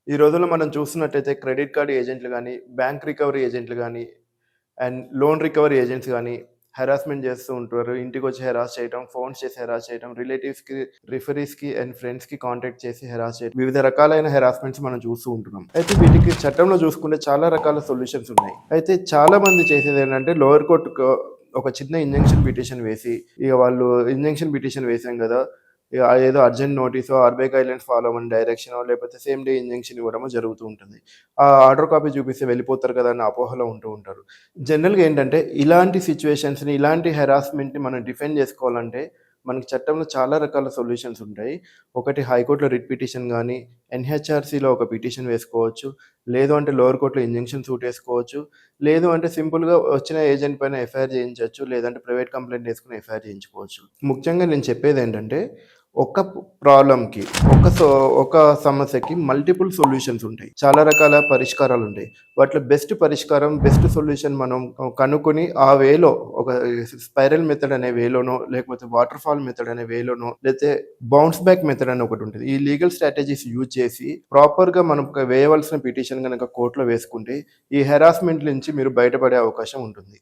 ఈ రోజుల్లో మనం చూస్తున్నట్టయితే క్రెడిట్ కార్డ్ ఏజెంట్లు గానీ, బ్యాంక్ రికవరీ ఏజెంట్లు గానీ, అండ్ లోన్ రికవరీ ఏజెంట్స్ గానీ హెరాస్మెంట్ చేస్తూ ఉంటారు. ఇంటికొచ్చి హెరాస్ చేయటం, ఫోన్స్ చేసి హెరాస్ చేయటం, రిలేటివ్స్‌కి, రిఫరీస్‌కి అండ్ ఫ్రెండ్స్‌కి కాంటాక్ట్ చేసి హెరాస్ చేయడం. వివిధ రకాలైన హెరాస్మెంట్స్ మనం చూస్తూ ఉంటున్నాం. అయితే వీటికి చట్టంలో చూసుకుంటే చాలా రకాల సొల్యూషన్స్ ఉన్నాయి. అయితే చాలా మంది చేసేదేంటంటే లోయర్ కోర్ట్‌కు ఒక చిన్న ఇంజంక్షన్ పిటిషన్ వేసి, ఇగ వాళ్ళు ఇంజంక్షన్ పిటిషన్ వేసాం గదా! ఇగ ఏదో అర్జెంట్ నోటీసో, ఆర్‌బీఐ గైడ్‌లైన్స్ ఫాలో అవ్వమని డైరెక్షనో, లేకపోతే సేమ్ డే ఇంజంక్షన్ ఇవ్వడమో జరుగుతూ ఉంటుంది. ఆ ఆర్డర్ కాపీ చూపిస్తే వెళ్ళిపోతారు కదా అన్న అపోహలో ఉంటూ ఉంటారు. జనరల్‌గా ఏంటంటే ఇలాంటి సిట్యుయేషన్స్‌ని, ఇలాంటి హెరాస్మెంట్‌ని మనం డిఫెండ్ చేసుకోవాలంటే మనకి చట్టంలో చాలా రకాల సొల్యూషన్స్ ఉంటాయి. ఒకటి హైకోర్ట్‌లో రిట్ పిటిషన్ గానీ, ఎన్‌హెచ్‌ఆర్‌సీలో ఒక పిటిషన్ వేసుకోవచ్చు. లేదు అంటే లోయర్ కోర్ట్‌లో ఇంజంక్షన్ సూట్ ఏసుకోవచ్చు. లేదు అంటే సింపుల్‌గా వచ్చిన ఏజెంట్ పైన ఎఫ్ఐఆర్ చేయించొచ్చు. లేదంటే ప్రైవేట్ కంప్లెయింట్ ఏసుకొని ఎఫ్ఐఆర్ చేయించుకోవచ్చు. ముఖ్యంగా నేను చెప్పేదేంటంటే ఒక ప్రాబ్లమ్‌కి, ఒక సమస్యకి మల్టిపుల్ సొల్యూషన్స్ ఉంటాయి. చాలా రకాల పరిష్కారాలుంటాయి. వాటిలో బెస్ట్ పరిష్కారం, బెస్ట్ సొల్యూషన్ మనం కనుక్కొని ఆ వేలో ఒక స్పైరల్ మెథడ్ అనే వేలోనో, లేకపోతే వాటర్ ఫాల్ మెథడ్ అనే వేలోనో, లేతే బౌన్స్ బ్యాక్ మెథడ్ అని ఒకటుంటది. ఈ లీగల్ స్ట్రాటజీస్ యూజ్ చేసి ప్రాపర్‌గా మనం వేయవలసిన పిటిషన్ గనక కోర్ట్‌లో వేసుకుంటే, ఈ హెరాస్మెంట్ నుంచి మీరు బయటపడే అవకాశం ఉంటుంది.